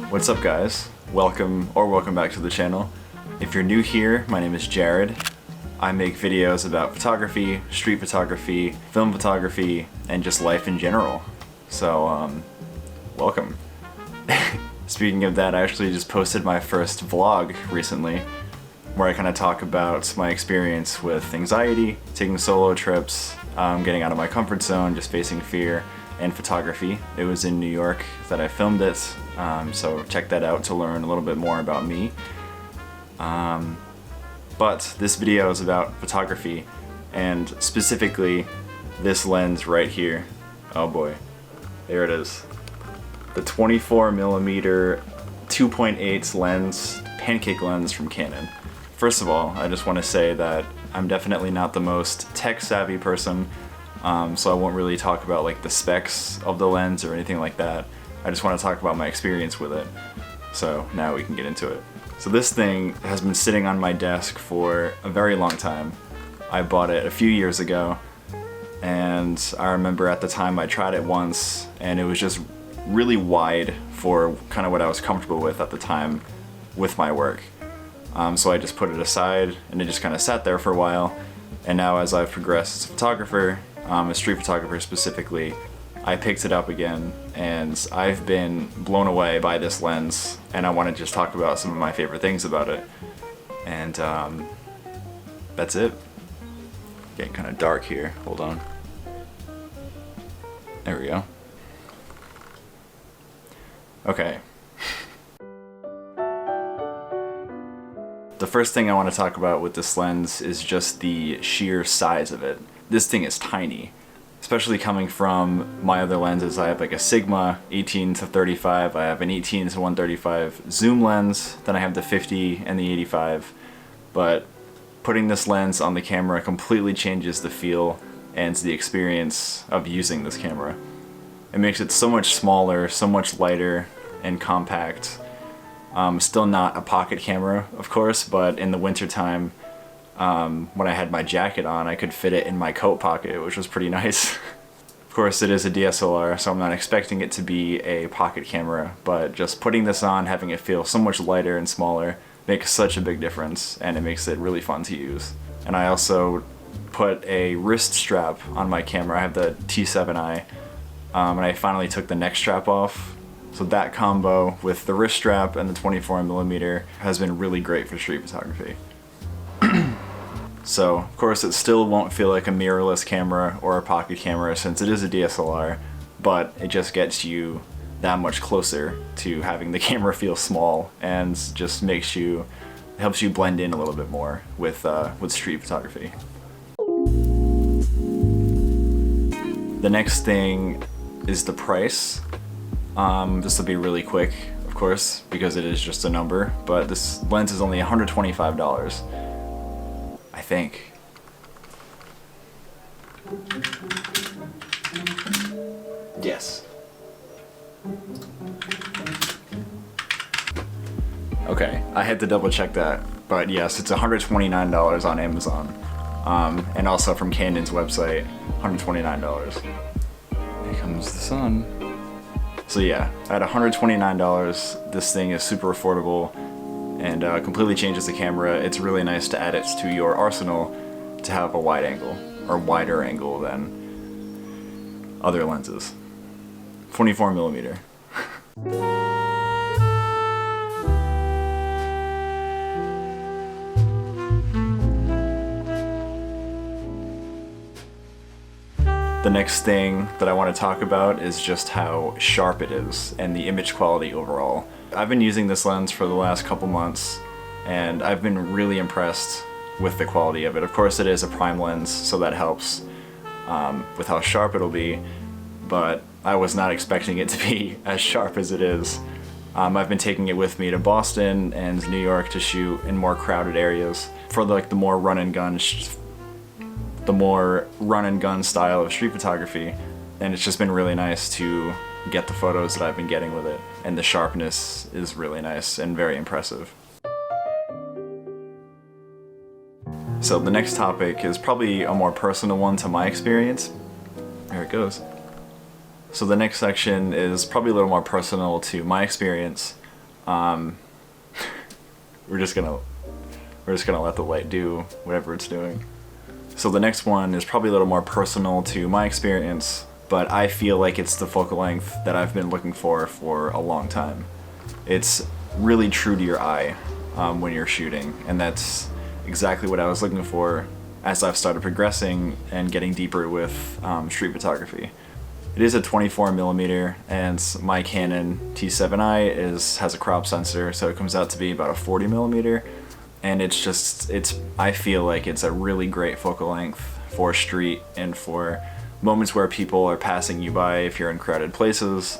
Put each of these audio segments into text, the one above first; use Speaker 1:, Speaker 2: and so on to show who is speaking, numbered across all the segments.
Speaker 1: What's up guys? Welcome back to the channel. If you're new here, my name is Jared. I make videos about photography, street photography, film photography, and just life in general. So, welcome. Speaking of that, I actually just posted my first vlog recently, where I kind of talk about my experience with anxiety, taking solo trips, getting out of my comfort zone, just facing fear, and photography. It was in New York that I filmed it, so check that out to learn a little bit more about me. But this video is about photography, and specifically this lens right here. Oh boy, there it is. The 24mm 2.8 lens, Pancake Lens from Canon. First of all, I just want to say that I'm definitely not the most tech-savvy person, so I won't really talk about like the specs of the lens or anything like that. I just want to talk about my experience with it. So now we can get into it. So this thing has been sitting on my desk for a very long time. I bought it a few years ago, and I remember at the time I tried it once, and it was just really wide for kind of what I was comfortable with at the time with my work. So I just put it aside, and it just kind of sat there for a while. And now as I've progressed as a photographer, a street photographer specifically, I picked it up again, and I've been blown away by this lens, and I want to just talk about some of my favorite things about it. And that's it. Getting kind of dark here, hold on. There we go. Okay. The first thing I want to talk about with this lens is just the sheer size of it. This thing is tiny, especially coming from my other lenses. I have like a Sigma 18-35, I have an 18-135 zoom lens, then I have the 50 and the 85. But putting this lens on the camera completely changes the feel and the experience of using this camera. It makes it so much smaller, so much lighter and compact. Still not a pocket camera, of course, but in the wintertime, when I had my jacket on, I could fit it in my coat pocket, which was pretty nice. Of course, it is a DSLR, so I'm not expecting it to be a pocket camera, but just putting this on, having it feel so much lighter and smaller, makes such a big difference, and it makes it really fun to use. And I also put a wrist strap on my camera. I have the T7i, and I finally took the neck strap off. So that combo with the wrist strap and the 24mm has been really great for street photography. So, of course, it still won't feel like a mirrorless camera or a pocket camera since it is a DSLR, but it just gets you that much closer to having the camera feel small, and just helps you blend in a little bit more with street photography. The next thing is the price. This will be really quick, of course, because it is just a number, but this lens is only $125, I think. Yes. Okay, I had to double check that, but yes, it's $129 on Amazon, and also from Canon's website, $129. Here comes the sun. So yeah, at $129, this thing is super affordable and completely changes the camera.'t really nice to add it to your arsenal to have a wide angle, or wider angle than other lenses. 24mm. The next thing that I want to talk about is just how sharp it is and the image quality overall. I've been using this lens for the last couple months, and I've been really impressed with the quality of it. Of course, it is a prime lens, so that helps with how sharp it'll be, but I was not expecting it to be as sharp as it is. I've been taking it with me to Boston and New York to shoot in more crowded areas for like the more run and gun style of street photography, and it's just been really nice to get the photos that I've been getting with it, and the sharpness is really nice and very impressive. So the next topic is probably a more personal one to my experience. There it goes. So the next section is probably a little more personal to my experience. we're just gonna let the light do whatever it's doing. So the next one is probably a little more personal to my experience, but I feel like it's the focal length that I've been looking for a long time. It's really true to your eye when you're shooting, and that's exactly what I was looking for as I've started progressing and getting deeper with street photography. It is a 24mm, and my Canon T7i has a crop sensor, so it comes out to be about a 40mm, and I feel like it's a really great focal length for street and for moments where people are passing you by if you're in crowded places,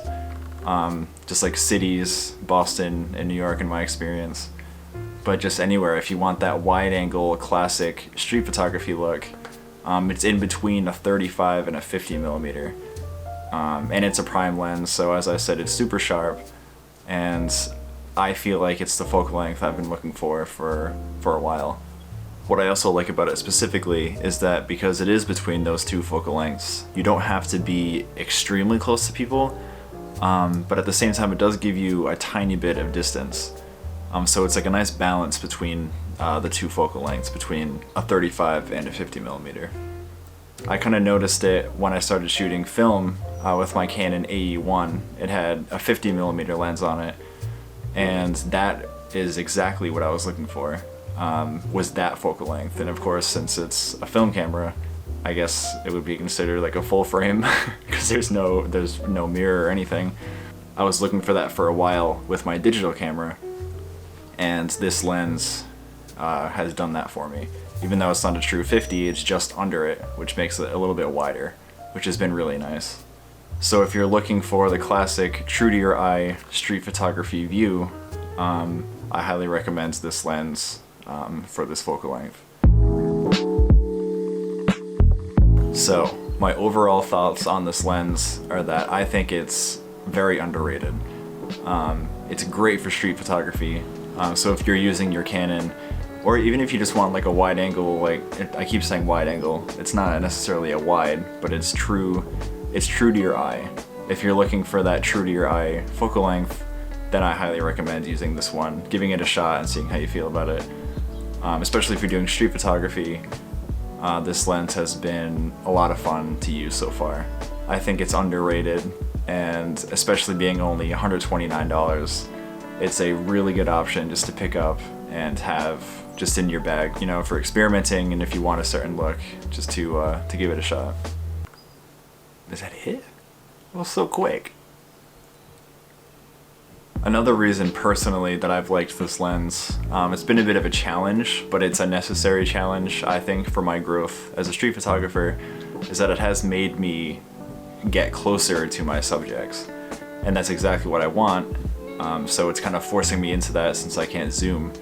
Speaker 1: just like cities, Boston and New York in my experience, but just anywhere. If you want that wide angle classic street photography look, it's in between a 35 and a 50mm. And it's a prime lens, so as I said, it's super sharp, and I feel like it's the focal length I've been looking for a while. What I also like about it specifically is that because it is between those two focal lengths, you don't have to be extremely close to people, but at the same time it does give you a tiny bit of distance. So it's like a nice balance between the two focal lengths, between a 35 and a 50mm. I kind of noticed it when I started shooting film with my Canon AE1. It had a 50mm lens on it, and that is exactly what I was looking for, was that focal length. And of course, since it's a film camera, I guess it would be considered like a full frame because there's no mirror or anything. I was looking for that for a while with my digital camera, and this lens has done that for me. Even though it's not a true 50, it's just under it, which makes it a little bit wider, which has been really nice. So if you're looking for the classic true to your eye street photography view, I highly recommend this lens for this focal length. So my overall thoughts on this lens are that I think it's very underrated. It's great for street photography, so if you're using your Canon, or even if you just want like a wide angle, like I keep saying wide angle, it's not necessarily a wide, but it's true to your eye. If you're looking for that true to your eye focal length, then I highly recommend using this one, giving it a shot and seeing how you feel about it. Especially if you're doing street photography, this lens has been a lot of fun to use so far. I think it's underrated, and especially being only $129, it's a really good option just to pick up and have just in your bag, you know, for experimenting, and if you want a certain look, just to give it a shot. Is that it? Well, so quick. Another reason personally that I've liked this lens, it's been a bit of a challenge, but it's a necessary challenge, I think, for my growth as a street photographer, is that it has made me get closer to my subjects. And that's exactly what I want, so it's kind of forcing me into that since I can't zoom.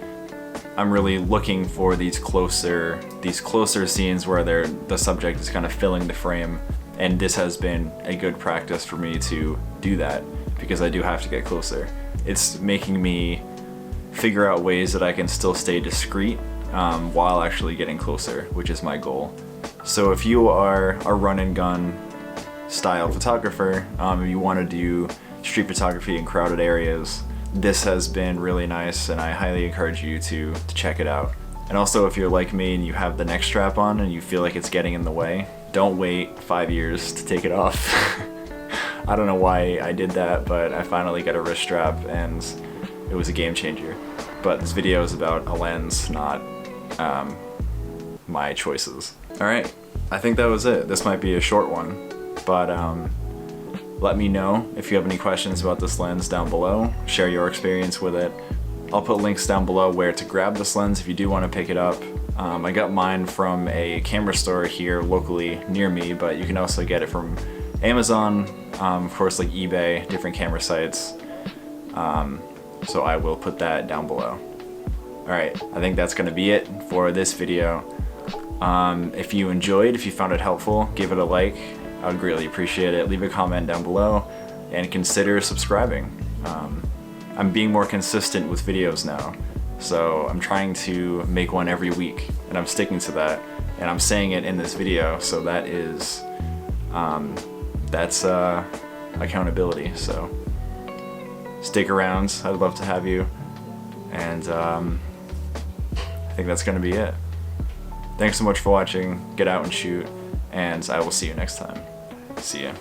Speaker 1: I'm really looking for these closer scenes where the subject is kind of filling the frame, and this has been a good practice for me to do that because I do have to get closer. It's making me figure out ways that I can still stay discreet while actually getting closer, which is my goal. So if you are a run and gun style photographer, and you want to do street photography in crowded areas, this has been really nice, and I highly encourage you to check it out. And also, if you're like me and you have the neck strap on and you feel like it's getting in the way, don't wait 5 years to take it off. I don't know why I did that, but I finally got a wrist strap and it was a game changer. But this video is about a lens, not my choices. Alright, I think that was it. This might be a short one, but let me know if you have any questions about this lens down below. Share your experience with it. I'll put links down below where to grab this lens if you do want to pick it up. I got mine from a camera store here locally near me, but you can also get it from Amazon, of course, like eBay, different camera sites. So I will put that down below. Alright, I think that's going to be it for this video. If you enjoyed, if you found it helpful, give it a like. I would greatly appreciate it. Leave a comment down below and consider subscribing. I'm being more consistent with videos now, so I'm trying to make one every week, and I'm sticking to that, and I'm saying it in this video, so that is that's accountability. So stick around. I'd love to have you. And I think that's gonna be it. Thanks so much for watching. Get out and shoot, and I will see you next time. See ya.